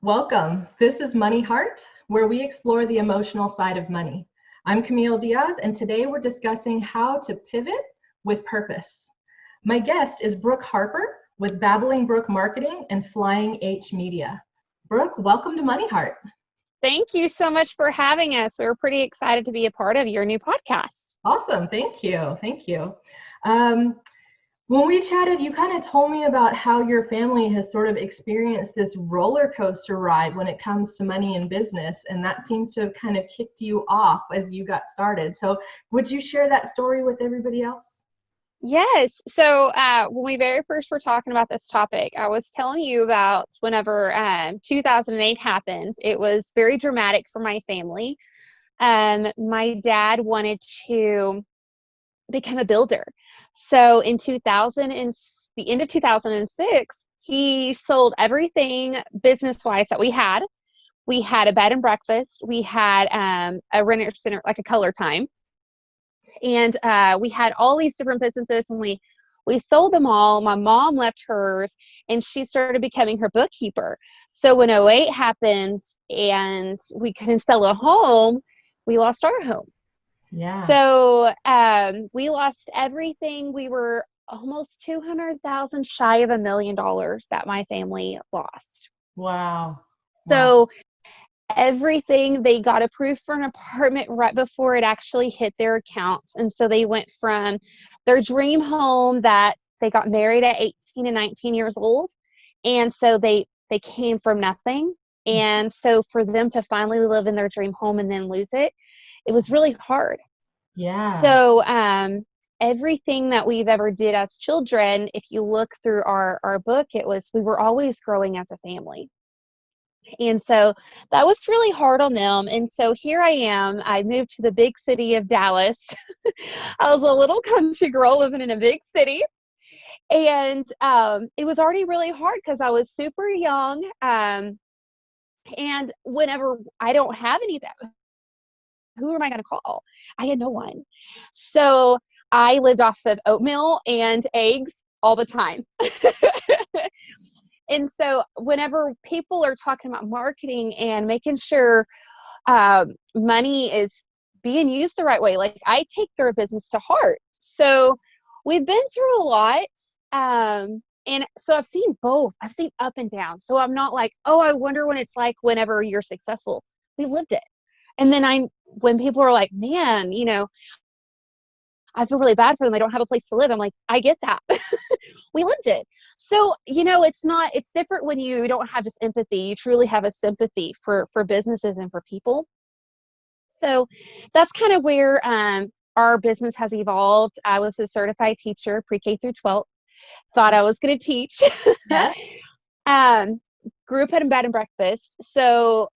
Welcome. This is Money Heart, where we explore the emotional side of money. I'm Camille Diaz, and today we're discussing how to pivot with purpose. My guest is Brook Harper with Babbling Brook Marketing and Flying H Media. Brook, welcome to Money Heart. Thank you so much for having us. We're pretty excited to be a part of your new podcast. Awesome. Thank you. Thank you. When we chatted, you kind of told me about how your family has sort of experienced this roller coaster ride when it comes to money and business, and that seems to have kind of kicked you off as you got started. So would you share that story with everybody else? Yes. So when we very first were talking about this topic, I was telling you about whenever 2008 happened. It was very dramatic for my family. My dad wanted to become a builder. So in 2000 and the end of 2006, he sold everything business-wise that we had. We had a bed and breakfast. We had a renter center, like a color time. And we had all these different businesses, and we sold them all. My mom left hers, and she started becoming her bookkeeper. So when 08 happened and we couldn't sell a home, we lost our home. Yeah. So we lost everything. We were almost 200,000 shy of $1 million that my family lost. Wow. So everything, they got approved for an apartment right before it actually hit their accounts. And so they went from their dream home that they got married at 18 and 19 years old. And so they came from nothing. And so for them to finally live in their dream home and then lose it, it was really hard. Yeah. So everything that we've ever did as children, if you look through our book, we were always growing as a family. And so that was really hard on them. And so here I am. I moved to the big city of Dallas. I was a little country girl living in a big city. And it was already really hard because I was super young. And whenever I don't have any of that, who am I going to call? I had no one. So I lived off of oatmeal and eggs all the time. And so whenever people are talking about marketing and making sure money is being used the right way, like I take their business to heart. So we've been through a lot. And so I've seen both. I've seen up and down. So I'm not like, oh, I wonder what it's like whenever you're successful. We lived it. And then when people are like, man, I feel really bad for them. They don't have a place to live. I'm like, I get that. We lived it. So, it's different when you don't have just empathy. You truly have a sympathy for businesses and for people. So that's kind of where our business has evolved. I was a certified teacher, pre-K through 12th. Thought I was going to teach. Yeah. Grew up at a bed and breakfast. So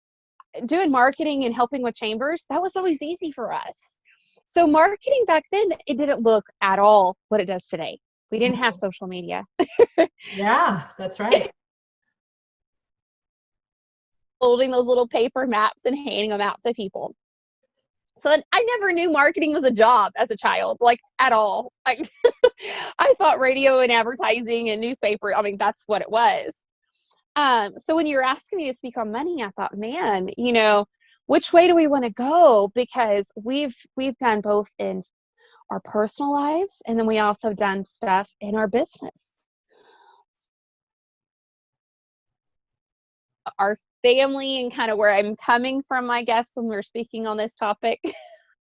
doing marketing and helping with chambers, that was always easy for us. So marketing back then, it didn't look at all what it does today. We didn't have social media. Yeah, that's right. Holding those little paper maps and handing them out to people. So I never knew marketing was a job as a child, like at all. Like I thought radio and advertising and newspaper, that's what it was. So when you were asking me to speak on money, I thought, man, which way do we want to go? Because we've done both in our personal lives, and then we also done stuff in our business. Our family and kind of where I'm coming from, I guess, when we're speaking on this topic.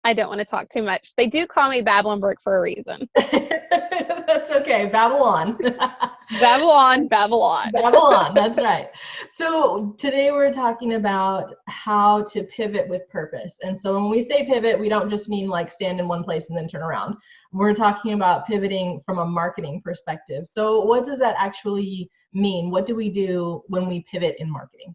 I don't want to talk too much. They do call me Babbling Brook for a reason. That's okay. Babble on. Babble on, babble on. Babble on. That's right. So today we're talking about how to pivot with purpose. And so when we say pivot, we don't just mean like stand in one place and then turn around. We're talking about pivoting from a marketing perspective. So what does that actually mean? What do we do when we pivot in marketing?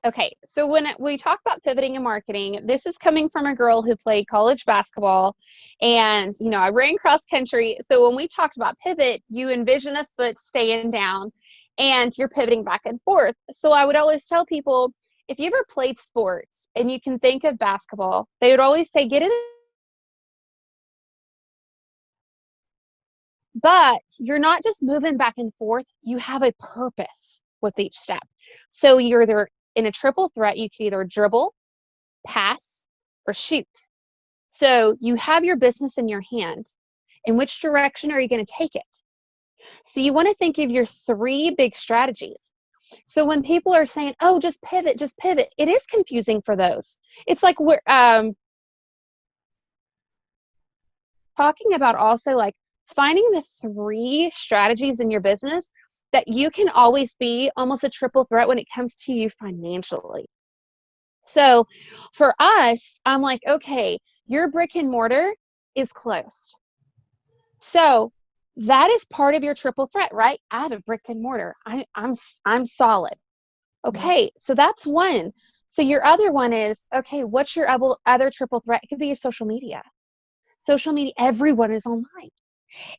Okay, so when we talk about pivoting in marketing, this is coming from a girl who played college basketball, and I ran cross country. So when we talked about pivot, you envision a foot staying down and you're pivoting back and forth. So I would always tell people, if you ever played sports and you can think of basketball, they would always say, get in. But you're not just moving back and forth. You have a purpose with each step. So you're either in a triple threat, you can either dribble, pass, or shoot. So you have your business in your hand. In which direction are you going to take it? So you want to think of your 3 big strategies. So when people are saying, oh, just pivot, it is confusing for those. It's like we're talking about also like finding the 3 strategies in your business that you can always be almost a triple threat when it comes to you financially. So for us, I'm like, okay, your brick and mortar is closed. So that is part of your triple threat, right? I have a brick and mortar. I'm solid. Okay, so that's one. So your other one is, okay, what's your other triple threat? It could be your social media. Social media, everyone is online.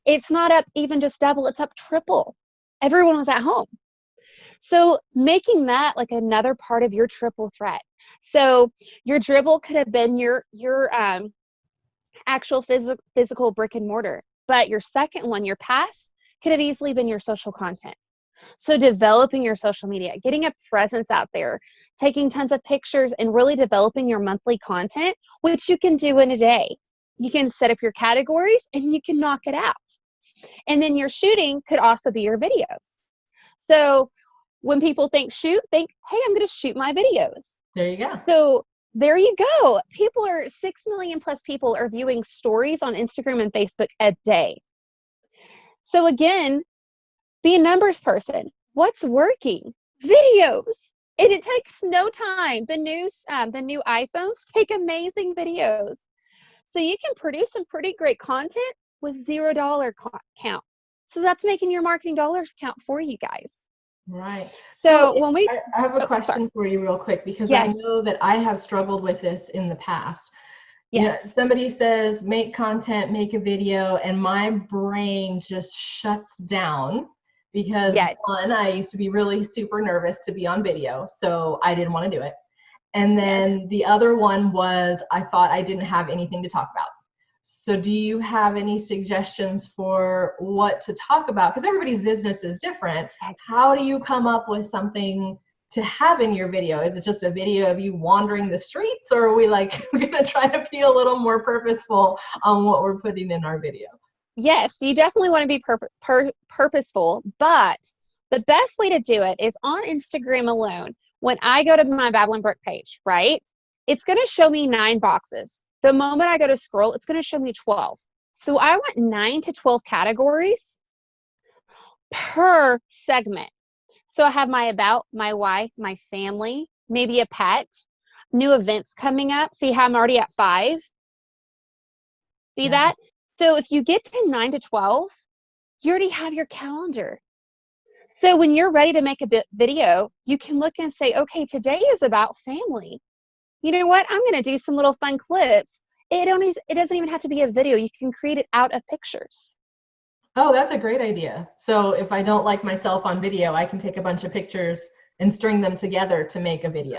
It's not up even just double, it's up triple. Everyone was at home. So making that like another part of your triple threat. So your dribble could have been your actual physical brick and mortar, but your second one, your pass, could have easily been your social content. So developing your social media, getting a presence out there, taking tons of pictures, and really developing your monthly content, which you can do in a day. You can set up your categories and you can knock it out. And then your shooting could also be your videos. So when people think shoot, think, hey, I'm going to shoot my videos. There you go. So there you go. 6 million plus people are viewing stories on Instagram and Facebook a day. So again, be a numbers person. What's working? Videos. And it takes no time. The new iPhones take amazing videos. So you can produce some pretty great content with $0 count. So that's making your marketing dollars count for you guys. Right. So I have a question for you real quick, because yes. I know that I have struggled with this in the past. Yes. You know, somebody says, make content, make a video, and my brain just shuts down because yes. one, I used to be really super nervous to be on video, so I didn't want to do it. And then the other one was I thought I didn't have anything to talk about. So do you have any suggestions for what to talk about? Because everybody's business is different. How do you come up with something to have in your video? Is it just a video of you wandering the streets, or are we like we're gonna try to be a little more purposeful on what we're putting in our video? Yes, you definitely want to be purposeful, but the best way to do it is on Instagram alone. When I go to my Babylon Brook page, right, it's going to show me 9 boxes. The moment I go to scroll, it's going to show me 12. So I want 9 to 12 categories per segment. So I have my about, my why, my family, maybe a pet, new events coming up. See how I'm already at 5? See that? So if you get to 9 to 12, you already have your calendar. So when you're ready to make a video, you can look and say, okay, today is about family. You know what? I'm going to do some little fun clips. It doesn't even have to be a video. You can create it out of pictures. Oh, that's a great idea. So if I don't like myself on video, I can take a bunch of pictures and string them together to make a video.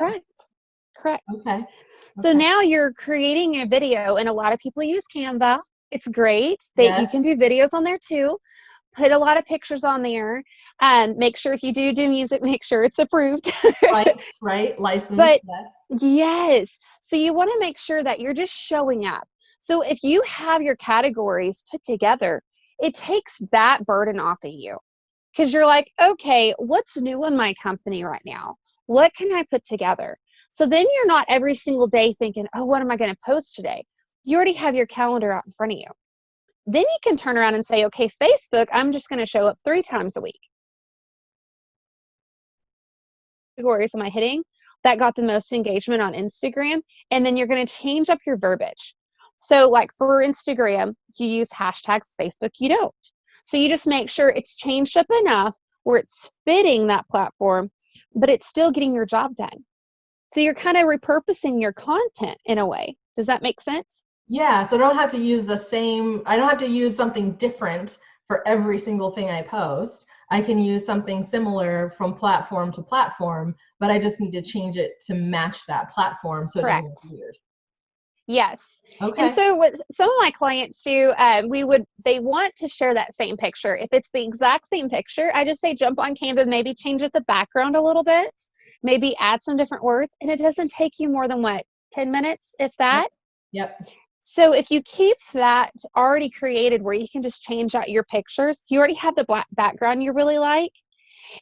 Correct. Okay. So now you're creating a video, and a lot of people use Canva. It's great that you can do videos on there too. Put a lot of pictures on there. Make sure if you do music, make sure it's approved. Right. Licensed. But yes. So you want to make sure that you're just showing up. So if you have your categories put together, it takes that burden off of you, because you're like, okay, what's new in my company right now? What can I put together? So then you're not every single day thinking, oh, what am I going to post today? You already have your calendar out in front of you. Then you can turn around and say, okay, Facebook, I'm just going to show up 3 times a week. Categories am I hitting that got the most engagement on Instagram? And then you're going to change up your verbiage. So like for Instagram, you use hashtags, Facebook, you don't. So you just make sure it's changed up enough where it's fitting that platform, but it's still getting your job done. So you're kind of repurposing your content in a way. Does that make sense? Yeah, so I don't have to use I don't have to use something different for every single thing I post. I can use something similar from platform to platform, but I just need to change it to match that platform so it doesn't Correct. look weird. Yes. And Okay. so what some of my clients do, they want to share that same picture. If it's the exact same picture, I just say jump on Canva, maybe change the background a little bit, maybe add some different words, and it doesn't take you more than 10 minutes, if Yep. that. Yep. So if you keep that already created where you can just change out your pictures, you already have the background you really like,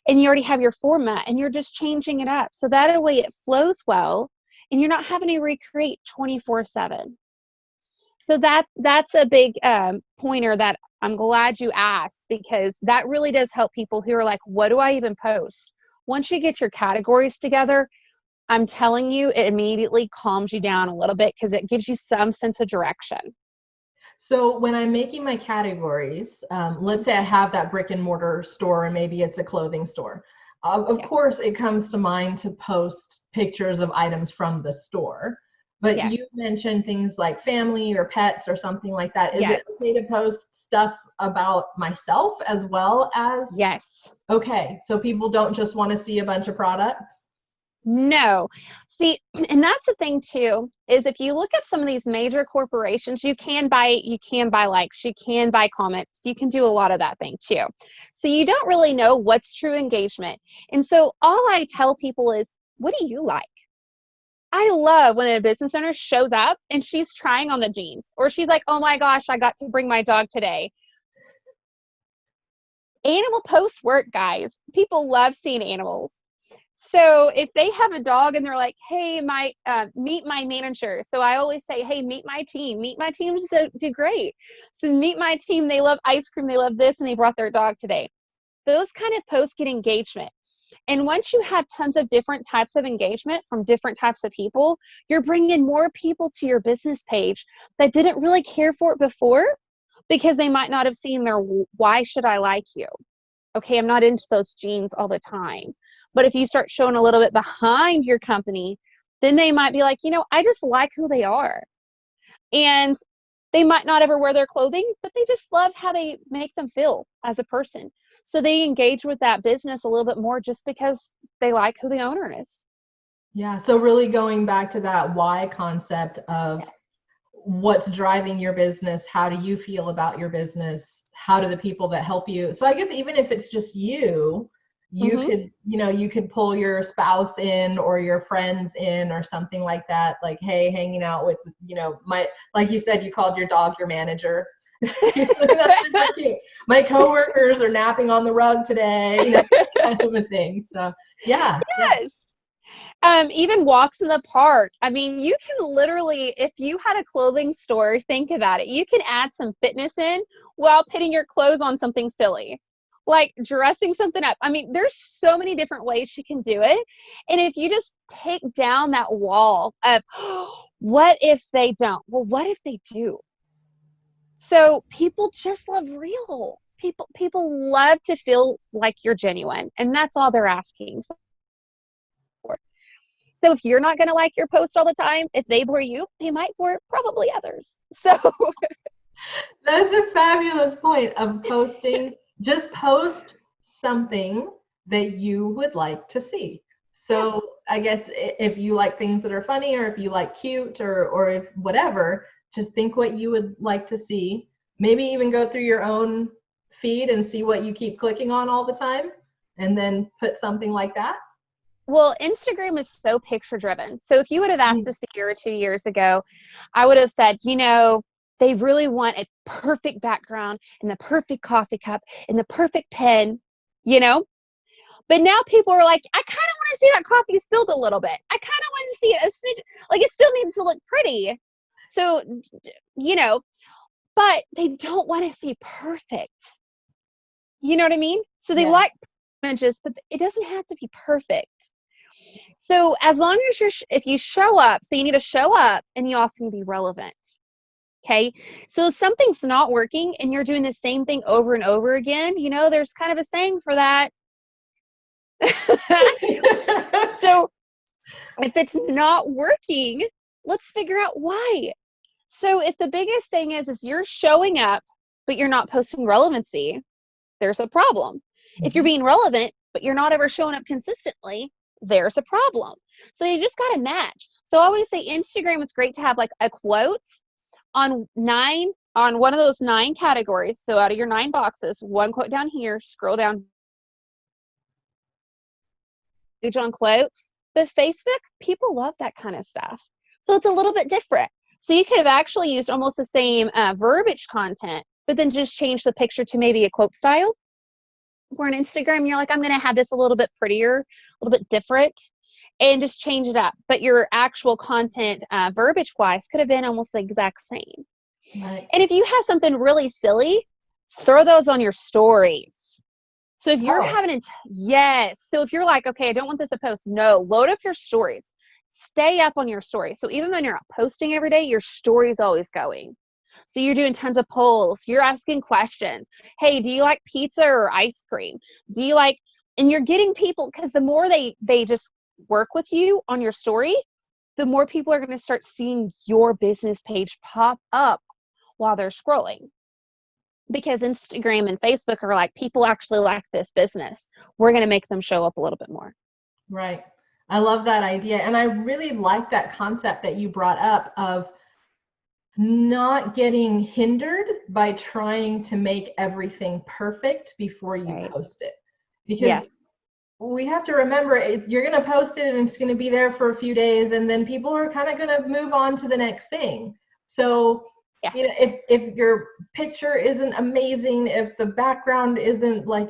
and you already have your format, and you're just changing it up. So that way it flows well, and you're not having to recreate 24/7. So that's a big pointer that I'm glad you asked, because that really does help people who are like, what do I even post? Once you get your categories together, I'm telling you, it immediately calms you down a little bit because it gives you some sense of direction. So when I'm making my categories, let's say I have that brick and mortar store and maybe it's a clothing store. Of Yes. course, it comes to mind to post pictures of items from the store. But Yes. you mentioned things like family or pets or something like that. Is Yes. it okay to post stuff about myself as well as? Yes. Okay, so people don't just want to see a bunch of products? No. See, and that's the thing too, is if you look at some of these major corporations, you can buy likes, you can buy comments, you can do a lot of that thing too. So you don't really know what's true engagement. And so all I tell people is, what do you like? I love when a business owner shows up and she's trying on the jeans, or she's like, oh my gosh, I got to bring my dog today. Animal posts work, guys. People love seeing animals. So if they have a dog and they're like, hey, meet my manager. So I always say, hey, meet my team. Meet my team to do great. So meet my team. They love ice cream. They love this. And they brought their dog today. Those kind of posts get engagement. And once you have tons of different types of engagement from different types of people, you're bringing more people to your business page that didn't really care for it before, because they might not have seen their why should I like you? Okay, I'm not into those jeans all the time. But if you start showing a little bit behind your company, then they might be like, I just like who they are. And they might not ever wear their clothing, but they just love how they make them feel as a person. So they engage with that business a little bit more just because they like who the owner is. Yeah, so really going back to that why concept of Yes. what's driving your business, how do you feel about your business, how do the people that help you. So I guess even if it's just you Mm-hmm. could, you could pull your spouse in or your friends in or something like that, like, hey, hanging out with, my, like you said, you called your dog your manager. That's super cute. My coworkers are napping on the rug today, kind of a thing. So yeah. Yes. Even walks in the park. I mean, you can literally, if you had a clothing store, think about it. You can add some fitness in while putting your clothes on something silly, like dressing something up. I mean, there's so many different ways you can do it. And if you just take down that wall of, what if they don't? Well, what if they do? So people just love real. People love to feel like you're genuine, and that's all they're asking for. So if you're not going to like your post all the time, if they bore you, they might bore probably others. So That's a fabulous point of posting. Just post something that you would like to see. yeah, So I guess if you like things that are funny, or if you like cute, or if whatever, just think what you would like to see. Maybe even go through your own feed and see what you keep clicking on all the time, and then put something like that. well, Instagram is so picture driven. So if you would have asked Mm. us a year or 2 years ago, I would have said, they really want a perfect background and the perfect coffee cup and the perfect pen, you know? But now people are like, I kind of want to see that coffee spilled a little bit. I kind of want to see it a smidge, like it still needs to look pretty. So, you know, but they don't want to see perfect. You know what I mean? So they Yes. like images, but it doesn't have to be perfect. So as long as if you show up, so you need to show up and you also need to be relevant. Okay. So if something's not working and you're doing the same thing over and over again, there's kind of a saying for that. So if it's not working, let's figure out why. So if the biggest thing is you're showing up, but you're not posting relevancy, there's a problem. If you're Mhm. being relevant, but you're not ever showing up consistently, there's a problem. So you just got to match. So I always say Instagram is great to have like a quote on one of those 9 categories. So out of your 9 boxes, one quote down here, scroll down page on quotes. But Facebook, people love that kind of stuff. So it's a little bit different. So you could have actually used almost the same verbiage content, but then just change the picture to maybe a quote style. Or on Instagram, you're like, I'm going to have this a little bit prettier, a little bit different, and just change it up. But your actual content, verbiage-wise, could have been almost the exact same. Right. And if you have something really silly, throw those on your stories. So if you're Oh, having yes. So if you're like, okay, I don't want this to post, no, load up your stories. Stay up on your stories. So even when you're not posting every day, your story's always going. So you're doing tons of polls. You're asking questions. Hey, do you like pizza or ice cream? Do you like, and you're getting people, because the more they just work with you on your story, the more people are going to start seeing your business page pop up while they're scrolling. Because Instagram and Facebook are like, people actually like this business. We're going to make them show up a little bit more. right. I love that idea. And I really like that concept that you brought up of not getting hindered by trying to make everything perfect before you Right. post it. Yes. Because we have to remember, you're going to post it and it's going to be there for a few days, and then people are kind of going to move on to the next thing. So, Yes. you know, if your picture isn't amazing, if the background isn't like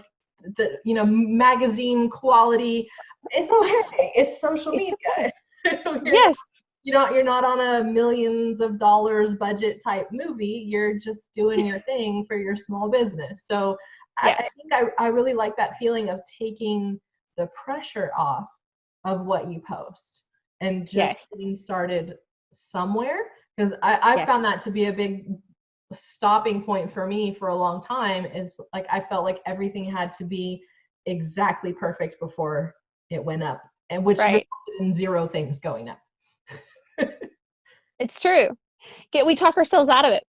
the, you know, magazine quality, it's okay. It's social It's okay. media. Yes. You're not on a millions of dollars budget type movie. You're just doing your thing for your small business. So I Yes. think I really like that feeling of taking the pressure off of what you post and just Yes. getting started somewhere. Because I Yes. found that to be a big stopping point for me for a long time. Is like I felt like everything had to be exactly perfect before it went up, and which resulted Right. in 0 things going up. It's true. We talk ourselves out of it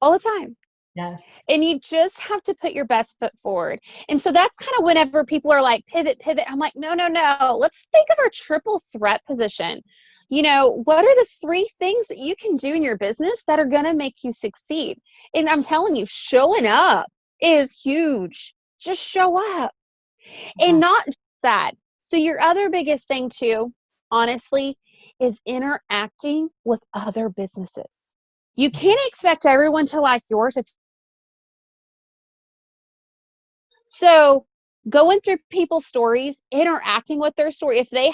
all the time. Yes. And you just have to put your best foot forward. And so that's kind of whenever people are like, pivot, pivot. I'm like, no, no, no. Let's think of our triple threat position. You know, what are the 3 things that you can do in your business that are going to make you succeed? And I'm telling you, showing up is huge. Just show up. And Yeah. not just that. So your other biggest thing too, honestly, is interacting with other businesses. You can't expect everyone to like yours. So going through people's stories, interacting with their story. If they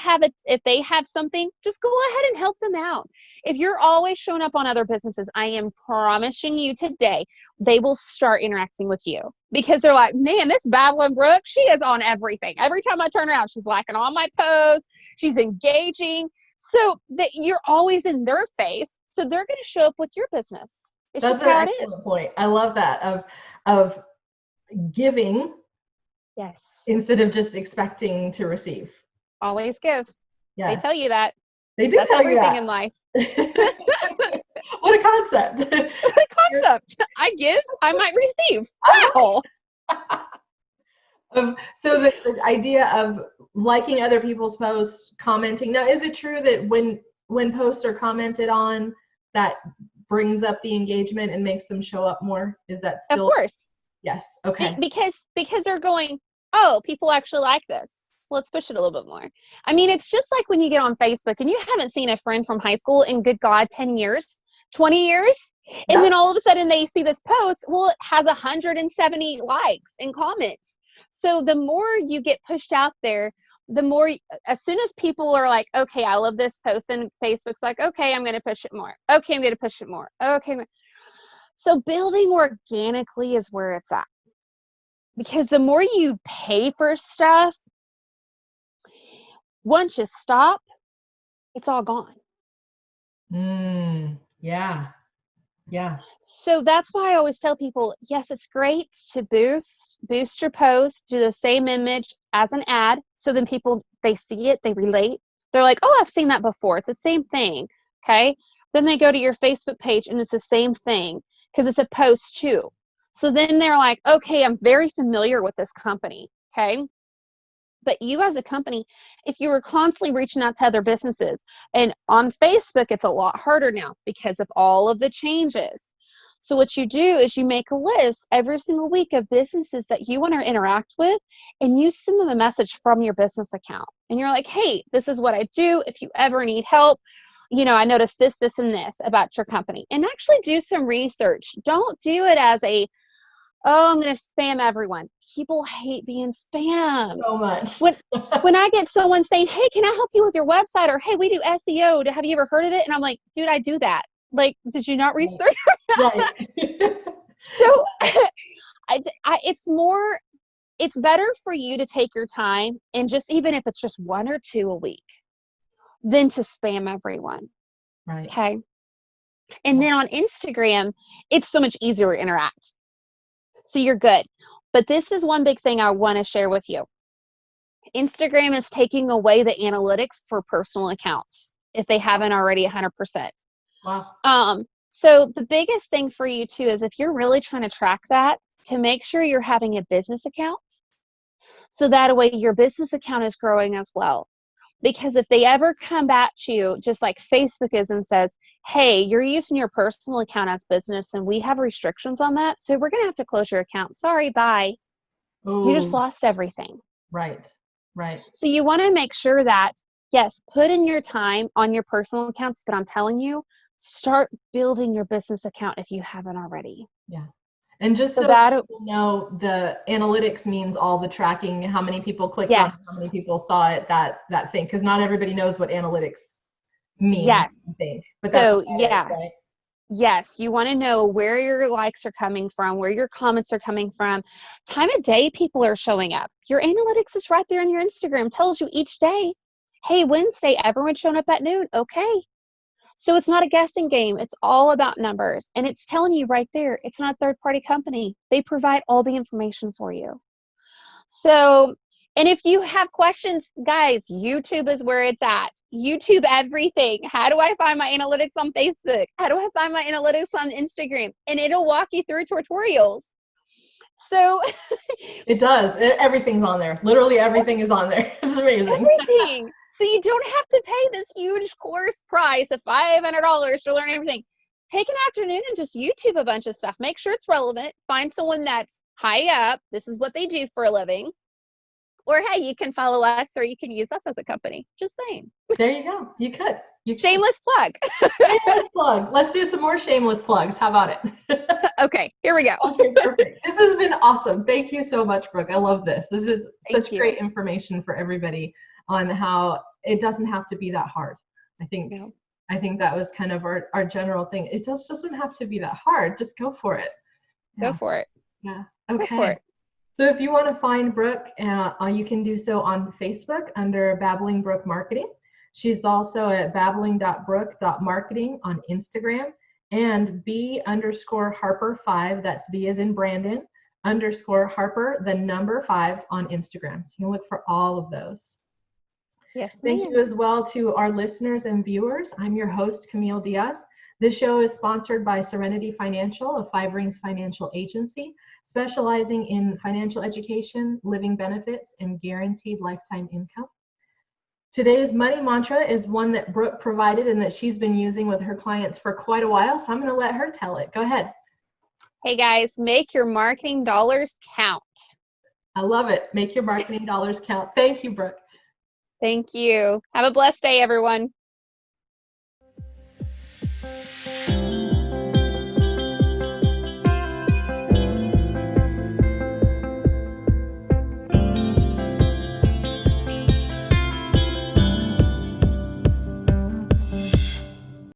have something, just go ahead and help them out. If you're always showing up on other businesses, I am promising you today, they will start interacting with you because they're like, man, this Babylon Brook, she is on everything. Every time I turn around, she's liking all my posts. She's engaging. So that you're always in their face. So they're going to show up with your business. It's That's just an how it is. excellent point. I love that of giving Yes. instead of just expecting to receive. Always give. They Yes. tell you that. They do That's tell you everything that. in life. What a concept. The concept. I give, I might receive. Wow. So the idea of liking other people's posts, commenting. Now, is it true that when posts are commented on, that brings up the engagement and makes them show up more? Is that Of still? course. Yes. Okay. Because they're going, oh, people actually like this. Let's push it a little bit more. I mean, it's just like when you get on Facebook and you haven't seen a friend from high school in good God, 10 years, 20 years. And Yep. then all of a sudden they see this post. Well, it has 170 likes and comments. So the more you get pushed out there, the more, as soon as people are like, okay, I love this post, and Facebook's like, okay, I'm going to push it more. Okay, I'm going to push it more. Okay. So building organically is where it's at. Because the more you pay for stuff, once you stop, it's all gone. Yeah. Yeah. So that's why I always tell people, yes, it's great to boost your post, do the same image as an ad. So then people, they see it, they relate. They're like, oh, I've seen that before. It's the same thing. Okay. Then they go to your Facebook page and it's the same thing because it's a post too. So then they're like, okay, I'm very familiar with this company. Okay. But you as a company, if you were constantly reaching out to other businesses, and on Facebook, it's a lot harder now because of all of the changes. So what you do is you make a list every single week of businesses that you want to interact with, and you send them a message from your business account. And you're like, hey, this is what I do. If you ever need help, I noticed this, this, and this about your company. And actually do some research. Don't do it as oh, I'm going to spam everyone. People hate being spammed. So much. When I get someone saying, hey, can I help you with your website? Or, hey, we do SEO. Have you ever heard of it? And I'm like, dude, I do that. Like, did you not research? Right. So it's better for you to take your time, and just, even if it's just 1 or 2 a week, than to spam everyone. Right. Okay. And then on Instagram, it's so much easier to interact. So you're good. But this is one big thing I want to share with you. Instagram is taking away the analytics for personal accounts if they haven't already 100%. Wow. So the biggest thing for you too is, if you're really trying to track that, to make sure you're having a business account. So that way your business account is growing as well. Because if they ever come back to you, just like Facebook is, and says, hey, you're using your personal account as business and we have restrictions on that, so we're going to have to close your account. Sorry, bye. Ooh. You just lost everything. Right. So you want to make sure that, yes, put in your time on your personal accounts, but I'm telling you, start building your business account if you haven't already. Yeah. And just so people know, the analytics means all the tracking, how many people clicked on it, how many people saw it, that thing, because not everybody knows what analytics means. Yes. I think. But that's so yes. Right? Yes, you want to know where your likes are coming from, where your comments are coming from, time of day people are showing up. Your analytics is right there on your Instagram, tells you each day, hey, Wednesday, everyone's showing up at noon. Okay. So it's not a guessing game. It's all about numbers. And it's telling you right there, it's not a third-party company. They provide all the information for you. So, and if you have questions, guys, YouTube is where it's at. YouTube everything. How do I find my analytics on Facebook? How do I find my analytics on Instagram? And it'll walk you through tutorials. So it does. Everything's on there. Literally everything is on there. It's amazing. Everything. So you don't have to pay this huge course price of $500 to learn everything. Take an afternoon and just YouTube a bunch of stuff. Make sure it's relevant. Find someone that's high up. This is what they do for a living. Or, hey, you can follow us, or you can use us as a company. Just saying. There you go. You could. Shameless plug. Shameless plug. Let's do some more shameless plugs. How about it? Okay, here we go. Okay, perfect. This has been awesome. Thank you so much, Brooke. I love this. This is such great information for everybody on how it doesn't have to be that hard. I think that was kind of our general thing. It just doesn't have to be that hard. Just go for it. Yeah. Go for it. Yeah. Okay. Go for it. So if you want to find Brooke, you can do so on Facebook under Babbling Brooke Marketing. She's also at babbling.brooke.marketing on Instagram, and B_Harper5, that's B as in Brandon, _Harper, the number 5 on Instagram. So you can look for all of those. Yes. Thank you as well to our listeners and viewers. I'm your host, Camille Diaz. This show is sponsored by Serenity Financial, a 5 Rings financial agency, specializing in financial education, living benefits, and guaranteed lifetime income. Today's money mantra is one that Brooke provided and that she's been using with her clients for quite a while, so I'm going to let her tell it. Go ahead. Hey guys, make your marketing dollars count. I love it. Make your marketing dollars count. Thank you, Brooke. Thank you. Have a blessed day, everyone.